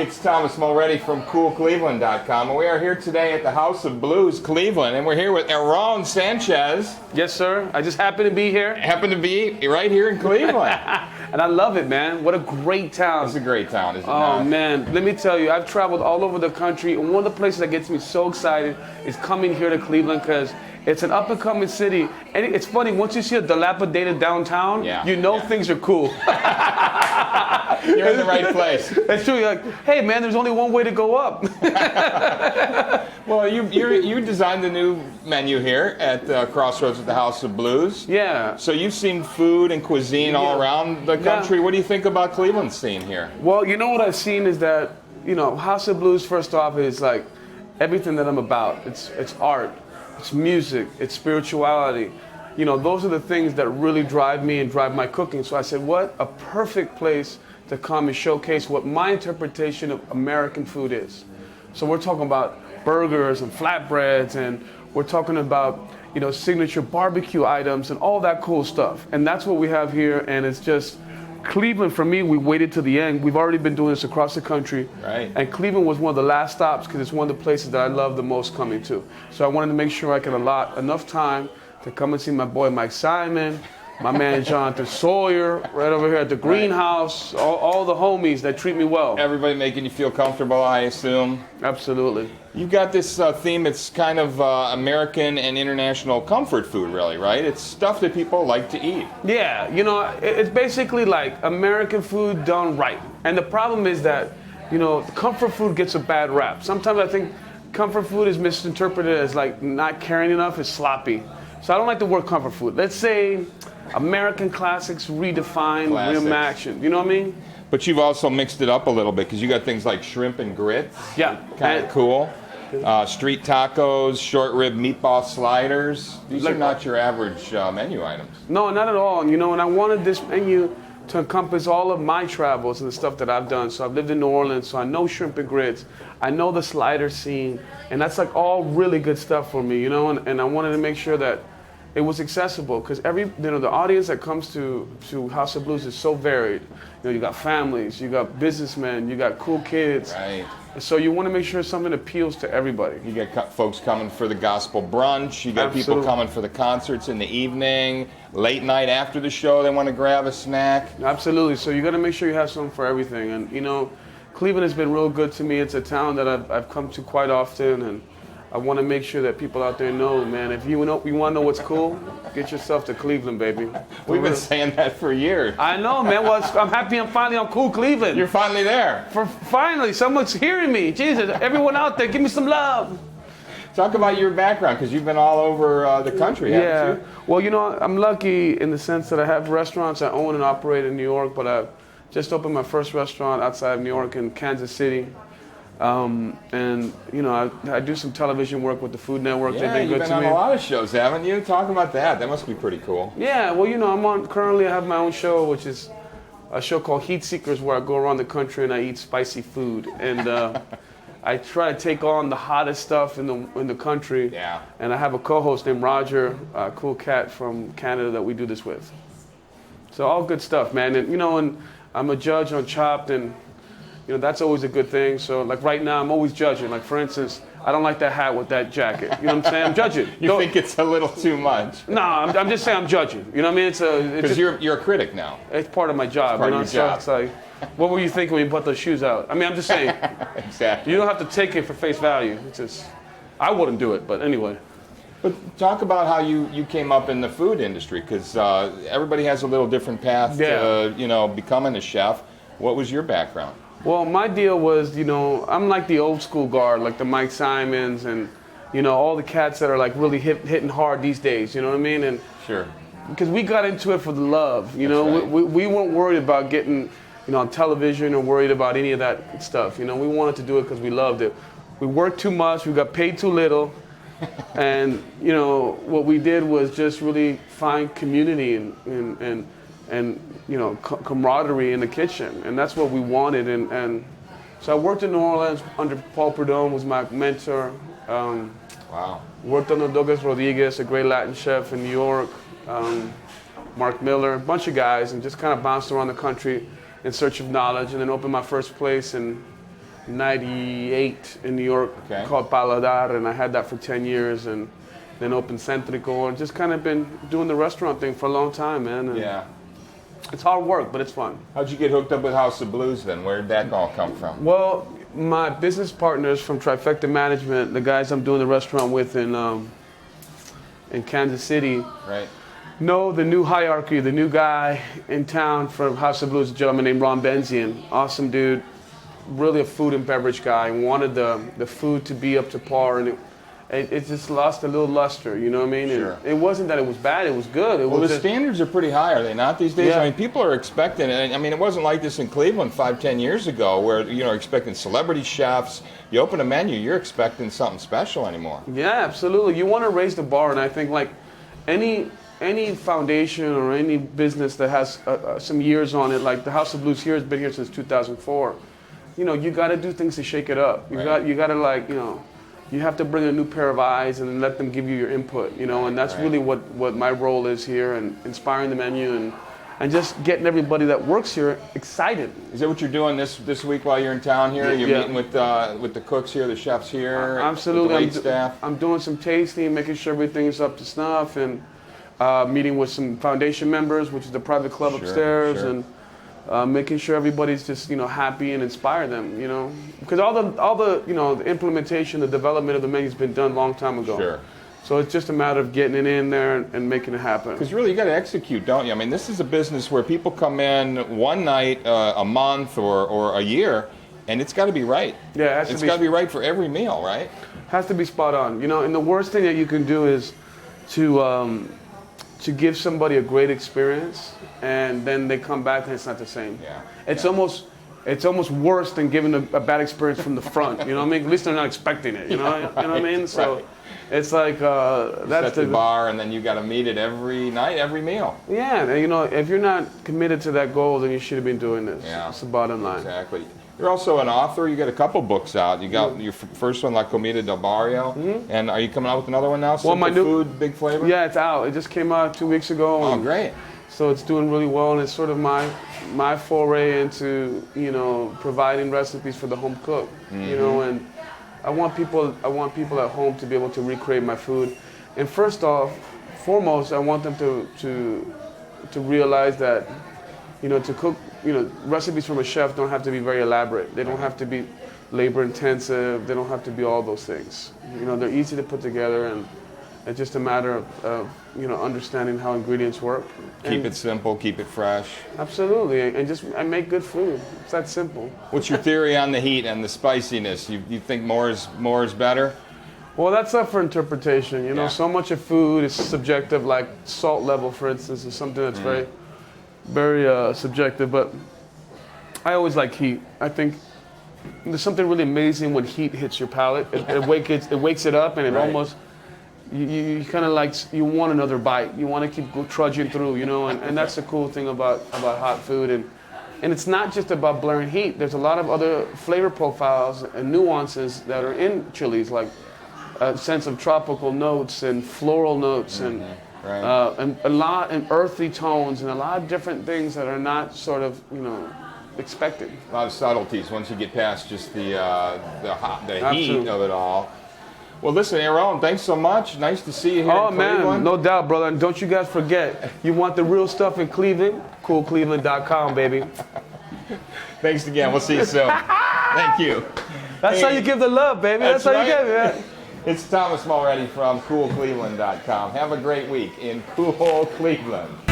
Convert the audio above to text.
It's Thomas Mulready from CoolCleveland.com, and we are here today at the House of Blues, Cleveland, and we're here with Aaron Sanchez. Yes, sir. I just happen to be here. Happen to be right here in Cleveland. And I love it, man. What a great town. It's a great town, isn't it not? Oh, man. Let me tell you, I've traveled all over the country, and one of the places that gets me so excited is coming here to Cleveland because it's an up-and-coming city. And it's funny, once you see a dilapidated downtown, you know things are cool. You're in the right place. That's true. You're like, hey, man, there's only one way to go up. Well, you designed the new menu here at Crossroads at the House of Blues. Yeah. So you've seen food and cuisine all around the country. What do you think about Cleveland's scene here? Well, you know what I've seen is that, House of Blues, first off, is like everything that I'm about. It's art, it's music, it's spirituality. Those are the things that really drive me and drive my cooking. So I said, what a perfect place to come and showcase what my interpretation of American food is. So we're talking about burgers and flatbreads, and we're talking about, signature barbecue items and all that cool stuff. And that's what we have here, and it's just Cleveland, for me, we waited to the end. We've already been doing this across the country. Right. And Cleveland was one of the last stops because it's one of the places that I love the most coming to. So I wanted to make sure I could allot enough time to come and see my boy Mike Simon, my man Jonathan Sawyer, right over here at the greenhouse, all the homies that treat me well. Everybody making you feel comfortable, I assume. Absolutely. You've got this theme. It's kind of American and international comfort food, really, right? It's stuff that people like to eat. Yeah, it's basically like American food done right. And the problem is that, comfort food gets a bad rap. Sometimes I think comfort food is misinterpreted as like not caring enough, it's sloppy. So I don't like the word comfort food. Let's say American classics redefined, reimagined. You know what I mean? But you've also mixed it up a little bit because you got things like shrimp and grits. Yeah. Kind of cool. Street tacos, short rib meatball sliders. These are not your average menu items. No, not at all. And I wanted this menu to encompass all of my travels and the stuff that I've done. So I've lived in New Orleans, so I know shrimp and grits. I know the slider scene, and that's like all really good stuff for me, and I wanted to make sure that it was accessible because the audience that comes to House of Blues is so varied. You got families, you got businessmen, you got cool kids. Right. So you want to make sure something appeals to everybody. You got folks coming for the gospel brunch. You got people coming for the concerts in the evening. Late night after the show, they want to grab a snack. Absolutely. So you got to make sure you have something for everything. And Cleveland has been real good to me. It's a town that I've come to quite often, and I want to make sure that people out there know, man, if you want to know what's cool, get yourself to Cleveland, baby. We've been saying that for years. I know, man. Well, I'm happy I'm finally on Cool Cleveland. You're finally there. Finally, someone's hearing me. Jesus, everyone out there, give me some love. Talk about your background, because you've been all over the country, haven't you? Well, I'm lucky in the sense that I have restaurants I own and operate in New York, but I've just opened my first restaurant outside of New York in Kansas City. And I do some television work with the Food Network. They've been good to me. You've been on a lot of shows, haven't you? Talk about that. That must be pretty cool. Yeah, well, currently I have my own show, which is a show called Heat Seekers, where I go around the country and I eat spicy food. And I try to take on the hottest stuff in the country. Yeah. And I have a co-host named Roger, a cool cat from Canada that we do this with. So all good stuff, man. And and I'm a judge on Chopped, and that's always a good thing. So, like right now, I'm always judging. Like, for instance, I don't like that hat with that jacket. You know what I'm saying? I'm judging. You think it's a little too much? No, I'm just saying I'm judging. You know what I mean? Because you're a critic now. It's part of my job. It's part of your job. So it's like, what were you thinking when you put those shoes out? I mean, I'm just saying. Exactly. You don't have to take it for face value. It's just, I wouldn't do it, but anyway. But talk about how you came up in the food industry, because everybody has a little different path to becoming a chef. What was your background? Well, my deal was, I'm like the old school guard, like the Mike Simons and, all the cats that are like really hitting hard these days, you know what I mean? And sure. Because we got into it for the love, That's right. we weren't worried about getting, on television or worried about any of that stuff, we wanted to do it because we loved it. We worked too much, we got paid too little, and, what we did was just really find community and camaraderie in the kitchen, and that's what we wanted. And so I worked in New Orleans under Paul Prudhomme, was my mentor. Wow. Worked under Douglas Rodriguez, a great Latin chef in New York. Mark Miller, a bunch of guys, and just kind of bounced around the country in search of knowledge, and then opened my first place in 98 in New York called Paladar, and I had that for 10 years, and then opened Centrico, and just kind of been doing the restaurant thing for a long time, man. And Yeah. it's hard work, but it's fun. How'd you get hooked up with House of Blues then? Where did that all come from? Well, my business partners from Trifecta Management, the guys I'm doing the restaurant with in Kansas City, Right. know the new hierarchy, the new guy in town from House of Blues, a gentleman named Ron Benzian. Awesome dude, really a food and beverage guy, and wanted the food to be up to par, and it just lost a little luster, you know what I mean? Sure. And it wasn't that it was bad, it was good. Well, the standards are pretty high, are they not, these days? Yeah. I mean, people are expecting, I mean, it wasn't like this in Cleveland 5-10 years ago where, you know, expecting celebrity chefs. You open a menu, you're expecting something special anymore. Yeah, absolutely. You want to raise the bar, and I think like any foundation or any business that has some years on it, like the House of Blues here has been here since 2004. You know, you got to do things to shake it up. You got to like, you know, you have to bring a new pair of eyes and let them give you your input, you know, and that's really what my role is here, and inspiring the menu and just getting everybody that works here excited. Is that what you're doing this week while you're in town here? You're meeting with the cooks here, the chefs here, absolutely. with the wait staff? I'm doing some tasting, making sure everything's up to snuff, and meeting with some foundation members, which is the private club upstairs, and making sure everybody's just, you know, happy and inspire them, you know, because all the you know, the implementation, the development of the menu's been done a long time ago. Sure. So it's just a matter of getting it in there and making it happen. Because really, you got to execute, don't you? I mean, this is a business where people come in one night, a month, or a year, and it's got to be right. Yeah, it's got to be right for every meal, right? Has to be spot on. You know, and the worst thing that you can do is to give somebody a great experience, and then they come back and it's not the same. Yeah. It's almost worse than giving a bad experience from the front. You know what I mean? At least they're not expecting it. You know what I mean? So it's like that's the bar, and then you got to meet it every night, every meal. Yeah, and you know, if you're not committed to that goal, then you should have been doing this. Yeah. That's the bottom line. Exactly. You're also an author. You got a couple books out. You got your first one, La Comida del Barrio, and are you coming out with another one now? Well, my new food, big flavor. Yeah, it's out. It just came out 2 weeks ago. Oh, great. So it's doing really well, and it's sort of my foray into, you know, providing recipes for the home cook. You know, and I want people at home to be able to recreate my food. And foremost, I want them to realize that, you know, to cook, you know, recipes from a chef don't have to be very elaborate. They don't have to be labor intensive. They don't have to be all those things. You know, they're easy to put together, and it's just a matter of you know, understanding how ingredients work. Keep it simple, keep it fresh. Absolutely, and make good food. It's that simple. What's your theory on the heat and the spiciness? You think more is better? Well, that's up for interpretation. You know, Yeah. so much of food is subjective. Like salt level, for instance, is something that's very, very subjective. But I always like heat. I think there's something really amazing when heat hits your palate. It wakes it up, and it almost you kind of like, you want another bite. You want to keep trudging through. You know, and that's the cool thing about hot food. And it's not just about blaring heat. There's a lot of other flavor profiles and nuances that are in chilies, like a sense of tropical notes and floral notes and a lot and earthy tones and a lot of different things that are not sort of, you know, expected. A lot of subtleties once you get past just the heat of it all. Well, listen, Aaron, thanks so much. Nice to see you here in Cleveland. Man, no doubt, brother. And don't you guys forget, you want the real stuff in Cleveland? CoolCleveland.com, baby. Thanks again. We'll see you soon. Thank you. That's how you give the love, baby. That's how you give it, man. It's Thomas Mulready from CoolCleveland.com. Have a great week in Cool Cleveland.